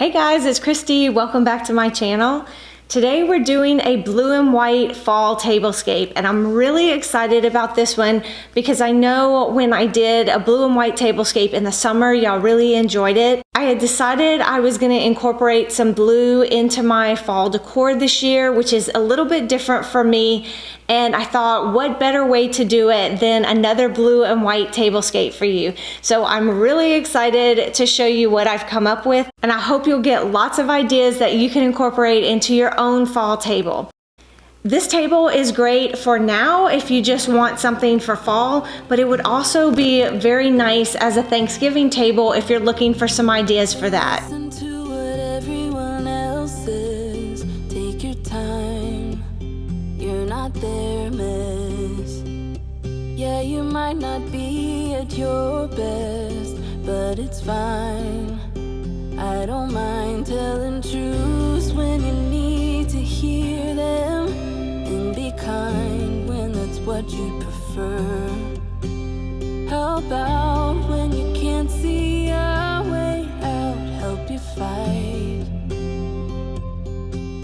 Hey guys, it's Kristi. Welcome back to my channel. Today we're doing a blue and white fall tablescape, and I'm really excited about this one because I know when I did a blue and white tablescape in the summer, y'all really enjoyed it. I had decided I was going to incorporate some blue into my fall decor this year, which is a little bit different for me, and I thought what better way to do it than another blue and white tablescape for you. So I'm really excited to show you what I've come up with, and I hope you'll get lots of ideas that you can incorporate into your own fall table. This table is great for now if you just want something for fall, but it would also be very nice as a Thanksgiving table if you're looking for some ideas for that. Listen to what everyone else says. Take your time. You're not their mess. Yeah, you might not be at your best, but it's fine. I don't mind telling truths when you need to hear them, and be kind when that's what you prefer. How about when you can't see a way out, help you fight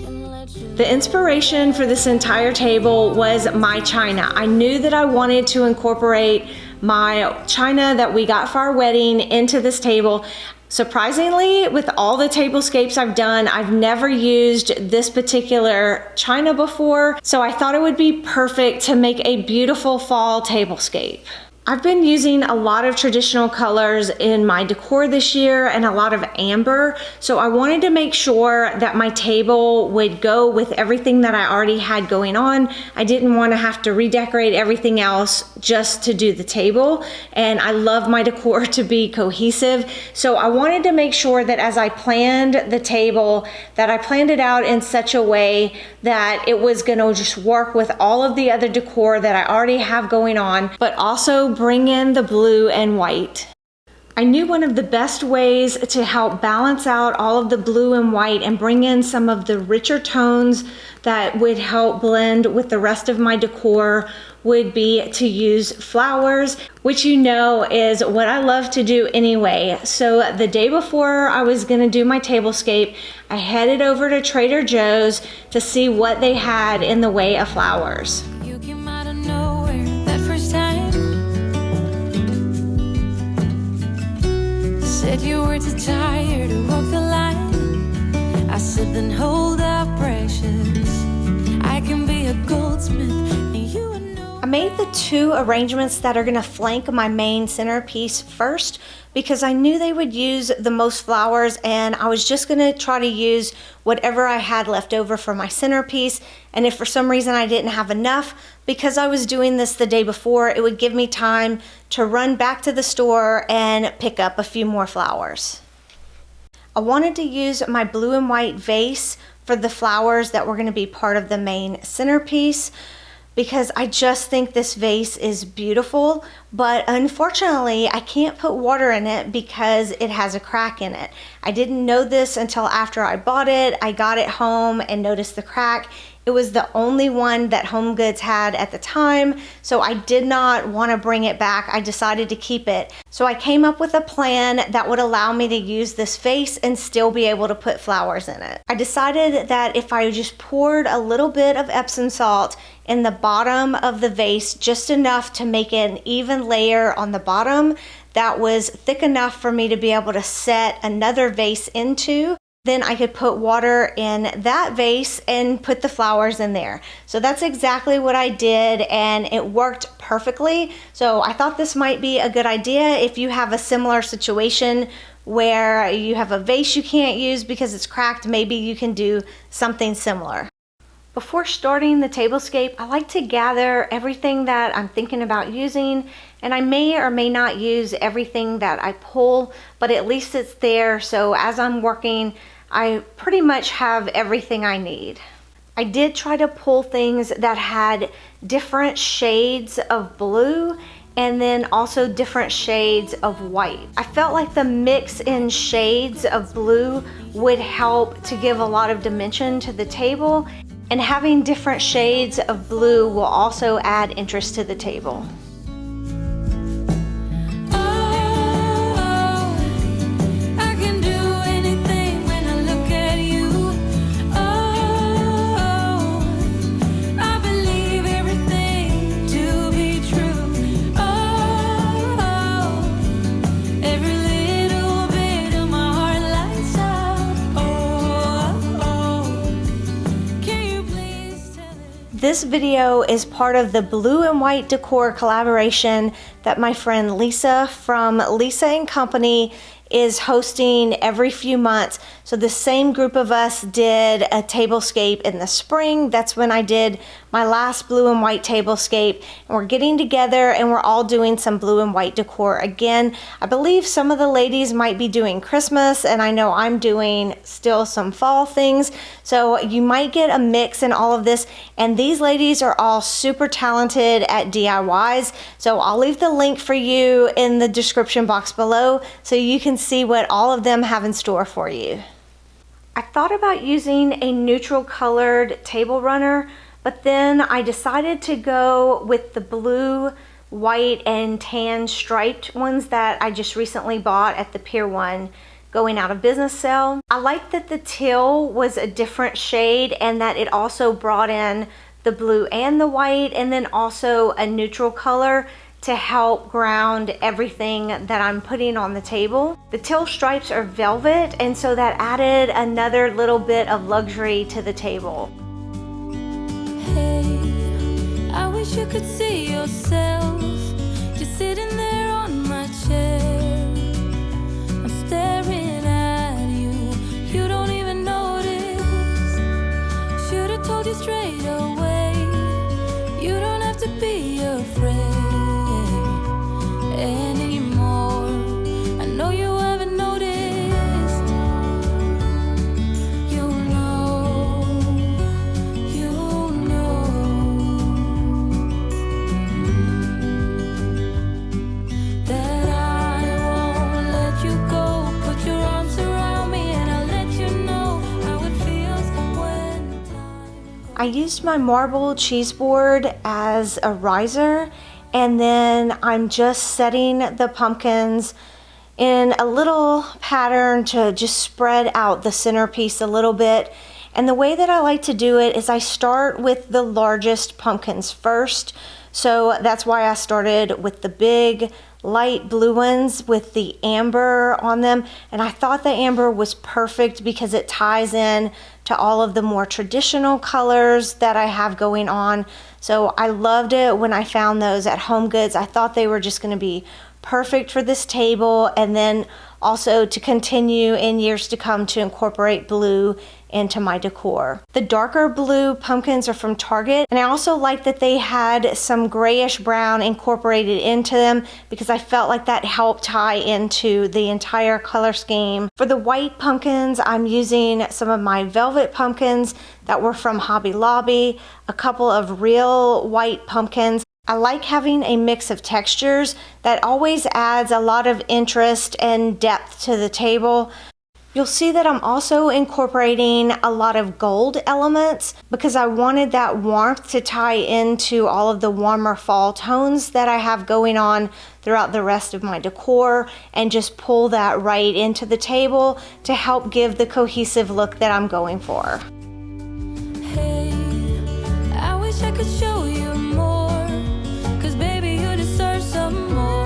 and let you know. The inspiration for this entire table was my china. I knew that I wanted to incorporate my china that we got for our wedding into this table. Surprisingly, with all the tablescapes I've done, I've never used this particular china before, so I thought it would be perfect to make a beautiful fall tablescape. I've been using a lot of traditional colors in my decor this year and a lot of amber, so I wanted to make sure that my table would go with everything that I already had going on. I didn't want to have to redecorate everything else just to do the table, and I love my decor to be cohesive, so I wanted to make sure that as I planned the table, that I planned it out in such a way that it was going to just work with all of the other decor that I already have going on, but also bring in the blue and white. I knew one of the best ways to help balance out all of the blue and white and bring in some of the richer tones that would help blend with the rest of my decor would be to use flowers, which you know is what I love to do anyway. So the day before I was gonna do my tablescape, I headed over to Trader Joe's to see what they had in the way of flowers. You came out of nowhere that first time. Said you were too tired to walk the line. I said then hold up, precious. I can be a goldsmith and you would know. I made the two arrangements that are going to flank my main centerpiece first because I knew they would use the most flowers, and I was just going to try to use whatever I had left over for my centerpiece. And if for some reason I didn't have enough, because I was doing this the day before, it would give me time to run back to the store and pick up a few more flowers. I wanted to use my blue and white vase for the flowers that were going to be part of the main centerpiece, because I just think this vase is beautiful, but unfortunately I can't put water in it because it has a crack in it. I didn't know this until after I bought it. I got it home and noticed the crack. It was the only one that Home Goods had at the time, so I did not want to bring it back. I decided to keep it. So I came up with a plan that would allow me to use this vase and still be able to put flowers in it. I decided that if I just poured a little bit of Epsom salt in the bottom of the vase, just enough to make an even layer on the bottom that was thick enough for me to be able to set another vase into, then I could put water in that vase and put the flowers in there. So that's exactly what I did, and it worked perfectly. So I thought this might be a good idea if you have a similar situation where you have a vase you can't use because it's cracked. Maybe you can do something similar. Before starting the tablescape, I like to gather everything that I'm thinking about using, and I may or may not use everything that I pull, but at least it's there, so as I'm working, I pretty much have everything I need. I did try to pull things that had different shades of blue and then also different shades of white. I felt like the mix in shades of blue would help to give a lot of dimension to the table, and having different shades of blue will also add interest to the table. I can do anything when I This video is part of the Blue and White Decor collaboration that my friend Lisa from Lisa & Company is hosting every few months. So the same group of us did a tablescape in the spring. That's when I did my last blue and white tablescape. And we're getting together and we're all doing some blue and white decor again. I believe some of the ladies might be doing Christmas, and I know I'm doing still some fall things. So you might get a mix in all of this. And these ladies are all super talented at DIYs. So I'll leave the link for you in the description box below so you can see what all of them have in store for you. I thought about using a neutral colored table runner, but then I decided to go with the blue, white, and tan striped ones that I just recently bought at the Pier 1 going out of business sale. I like that the teal was a different shade and that it also brought in the blue and the white, and then also a neutral color to help ground everything that I'm putting on the table. The teal stripes are velvet, and so that added another little bit of luxury to the table. Hey, I wish you could see yourself just sitting there on my chair. I'm staring at you, you don't even notice. Should've told you straight away, you don't have to be afraid anymore. I know you haven't noticed. You know that I won't let you go. Put your arms around me and I'll let you know how it feels when time. I used my marble cheese board as a riser, and then I'm just setting the pumpkins in a little pattern to just spread out the centerpiece a little bit. And the way that I like to do it is I start with the largest pumpkins first. So that's why I started with the big light blue ones with the amber on them. And I thought the amber was perfect because it ties in to all of the more traditional colors that I have going on. So I loved it when I found those at Home Goods. I thought they were just going to be perfect for this table, and then also to continue in years to come to incorporate blue into my decor. The darker blue pumpkins are from Target, and I also like that they had some grayish brown incorporated into them because I felt like that helped tie into the entire color scheme. For the white pumpkins, I'm using some of my velvet pumpkins that were from Hobby Lobby, a couple of real white pumpkins. I like having a mix of textures. That always adds a lot of interest and depth to the table. You'll see that I'm also incorporating a lot of gold elements because I wanted that warmth to tie into all of the warmer fall tones that I have going on throughout the rest of my decor, and just pull that right into the table to help give the cohesive look that I'm going for. Hey, I wish I could show you more, 'cause baby you deserve some more.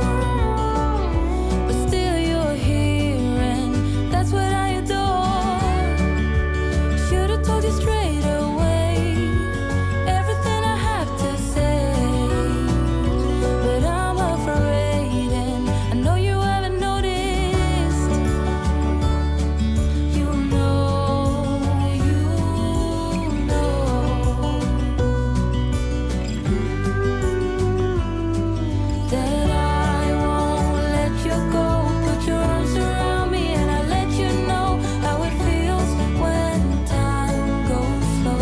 But still you're here and that's what I adore. Should've told you straight away everything I have to say, but I'm afraid and I know you haven't noticed. You know that I won't let you go. Put your arms around me and I'll let you know how it feels when time goes slow.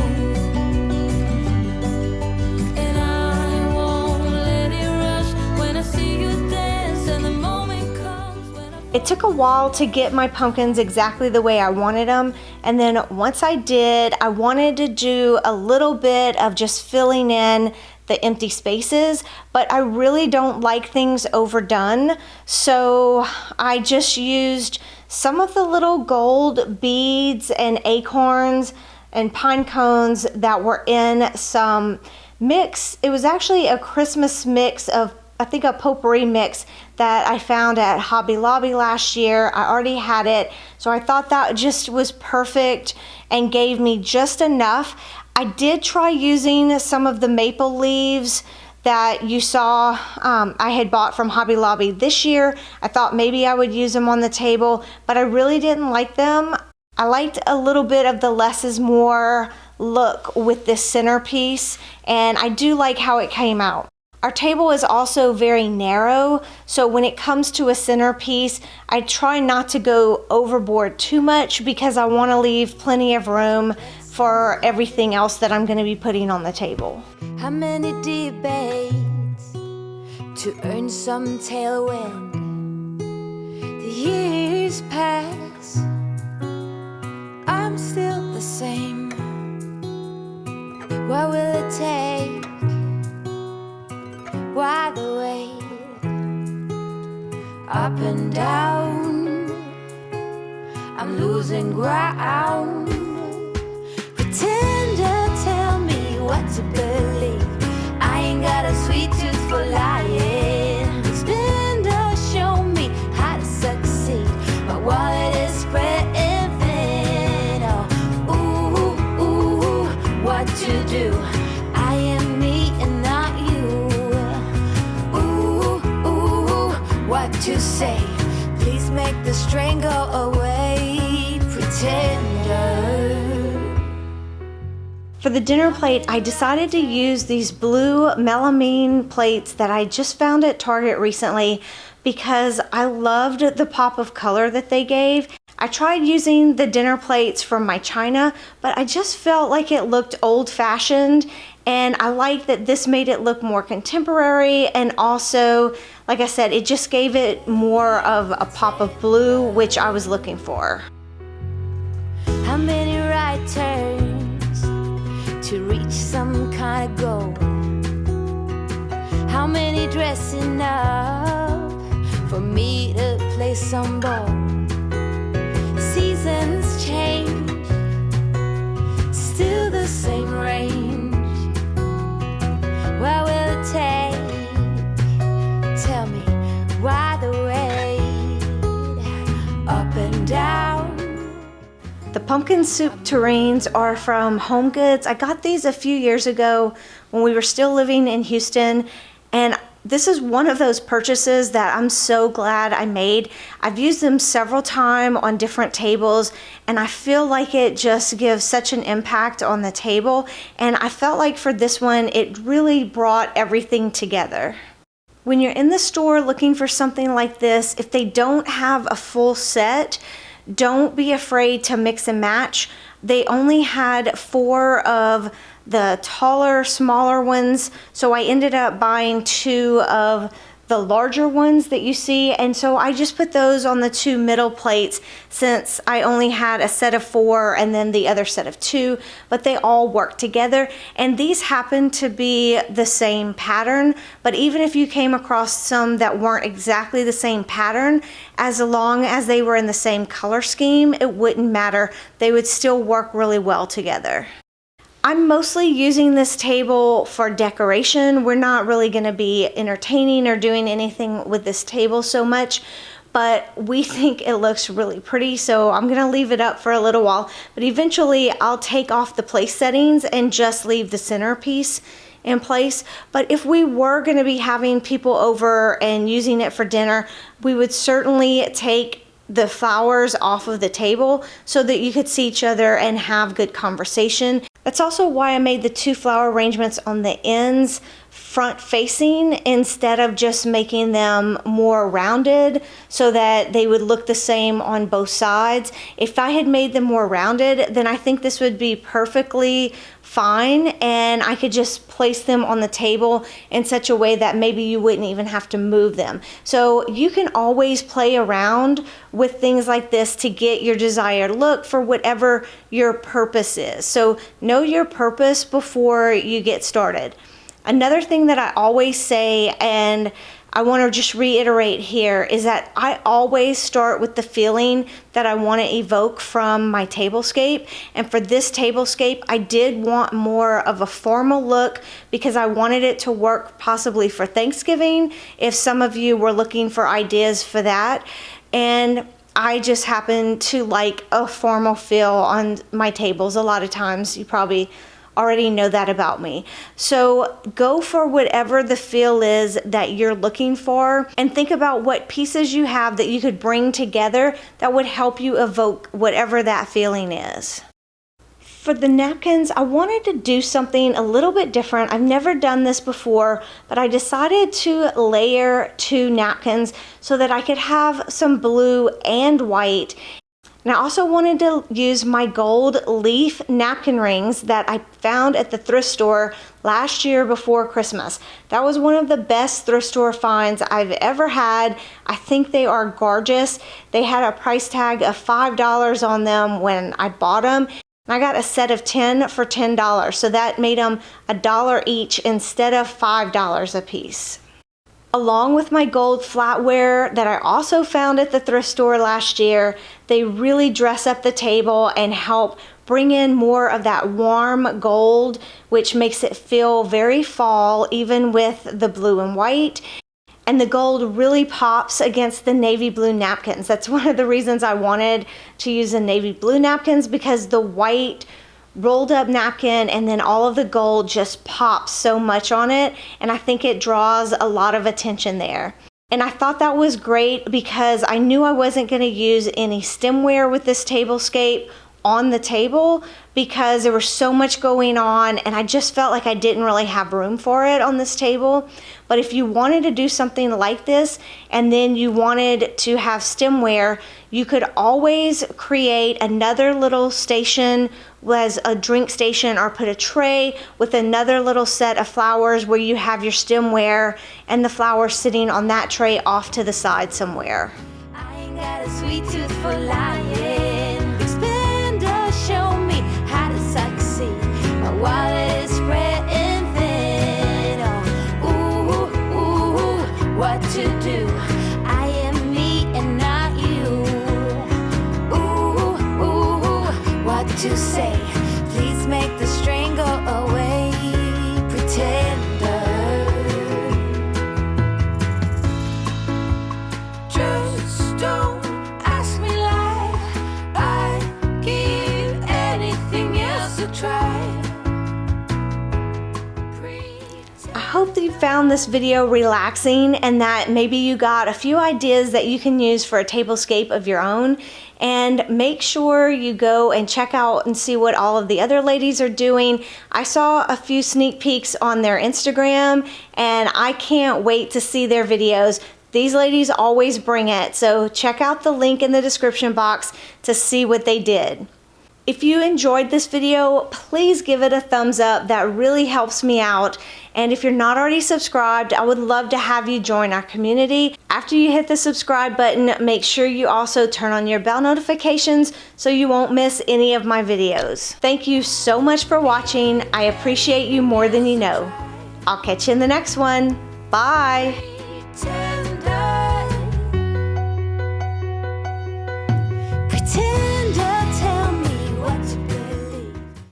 And I won't let it rush when I see you dance, and the moment comes when I It took a while to get my pumpkins exactly the way I wanted them, and then once I did, I wanted to do a little bit of just filling in the empty spaces, but I really don't like things overdone, so I just used some of the little gold beads and acorns and pine cones that were in some mix. It was actually a Christmas mix of I think a potpourri mix that I found at Hobby Lobby last year. I already had it, so I thought that just was perfect and gave me just enough. I did try using some of the maple leaves that you saw I had bought from Hobby Lobby this year. I thought maybe I would use them on the table, but I really didn't like them. I liked a little bit of the less is more look with this centerpiece, and I do like how it came out. Our table is also very narrow, so when it comes to a centerpiece, I try not to go overboard too much because I want to leave plenty of room for everything else that I'm going to be putting on the table. How many debates to earn some tailwind? The years pass, I'm still the same. What will it take? Why the wait? Up and down, I'm losing ground. Pretender, tell me what to believe. I ain't got a sweet tooth for lying. Spender, show me how to succeed. My wallet is spreading thin. Oh, ooh, ooh, what to do? I am me and not you. Ooh, ooh, what to say? Please make the strain go away. Pretender. For the dinner plate, I decided to use these blue melamine plates that I just found at Target recently because I loved the pop of color that they gave. I tried using the dinner plates from my china, but I just felt like it looked old-fashioned, and I like that this made it look more contemporary, and also, like I said, it just gave it more of a pop of blue, which I was looking for. How many right turns to reach some kind of goal? How many dressing up for me to play some ball? Seasons change, still the same range. What will it take? Tell me why the wait? Up and down. The pumpkin soup terrines are from Home Goods. I got these a few years ago when we were still living in Houston, and this is one of those purchases that I'm so glad I made. I've used them several times on different tables, and I feel like it just gives such an impact on the table, and I felt like for this one it really brought everything together. When you're in the store looking for something like this, if they don't have a full set, don't be afraid to mix and match. They only had 4 of the taller, smaller ones, so I ended up buying 2 of the larger ones that you see, and so I just put those on the 2 middle plates since I only had a set of 4 and then the other set of 2, but they all work together, and these happen to be the same pattern. But even if you came across some that weren't exactly the same pattern, as long as they were in the same color scheme, it wouldn't matter. They would still work really well together. I'm mostly using this table for decoration. We're not really going to be entertaining or doing anything with this table so much, but we think it looks really pretty, so I'm going to leave it up for a little while. But eventually I'll take off the place settings and just leave the centerpiece in place. But if we were going to be having people over and using it for dinner, we would certainly take the flowers off of the table so that you could see each other and have good conversation. That's also why I made the 2 flower arrangements on the ends front facing instead of just making them more rounded so that they would look the same on both sides. If I had made them more rounded, then I think this would be perfectly fine, and I could just place them on the table in such a way that maybe you wouldn't even have to move them. So you can always play around with things like this to get your desired look for whatever your purpose is. So know your purpose before you get started. Another thing that I always say, and I want to just reiterate here is that I always start with the feeling that I want to evoke from my tablescape. And for this tablescape, I did want more of a formal look because I wanted it to work possibly for Thanksgiving if some of you were looking for ideas for that. And I just happen to like a formal feel on my tables a lot of times. You probably already know that about me. So go for whatever the feel is that you're looking for, and think about what pieces you have that you could bring together that would help you evoke whatever that feeling is. For the napkins, I wanted to do something a little bit different. I've never done this before, but I decided to layer 2 napkins so that I could have some blue and white. And I also wanted to use my gold leaf napkin rings that I found at the thrift store last year before Christmas. That was one of the best thrift store finds I've ever had. I think they are gorgeous. They had a price tag of $5 on them when I bought them. I got a set of 10 for $10, so that made them $1 each instead of $5 a piece. Along with my gold flatware that I also found at the thrift store last year, they really dress up the table and help bring in more of that warm gold, which makes it feel very fall, even with the blue and white. And the gold really pops against the navy blue napkins. That's one of the reasons I wanted to use the navy blue napkins, because the white rolled up napkin and then all of the gold just pops so much on it, and I think it draws a lot of attention there. And I thought that was great because I knew I wasn't going to use any stemware with this tablescape on the table because there was so much going on and I just felt like I didn't really have room for it on this table. But if you wanted to do something like this and then you wanted to have stemware, you could always create another little station as a drink station, or put a tray with another little set of flowers where you have your stemware and the flowers sitting on that tray off to the side somewhere. I ain't got a sweet tooth for lying. Expander, show me how to succeed. My wallet is spreading thin. Oh, ooh, what to do? I am me and not you. Ooh, what to say? Please make the string go away. Pretender. Just don't ask me why. I'd give anything else a try. I hope that you found this video relaxing and that maybe you got a few ideas that you can use for a tablescape of your own. And make sure you go and check out and see what all of the other ladies are doing. I saw a few sneak peeks on their Instagram and I can't wait to see their videos. These ladies always bring it, so check out the link in the description box to see what they did. If you enjoyed this video, please give it a thumbs up. That really helps me out. And if you're not already subscribed, I would love to have you join our community. After you hit the subscribe button, make sure you also turn on your bell notifications so you won't miss any of my videos. Thank you so much for watching. I appreciate you more than you know. I'll catch you in the next one. Bye. Pretend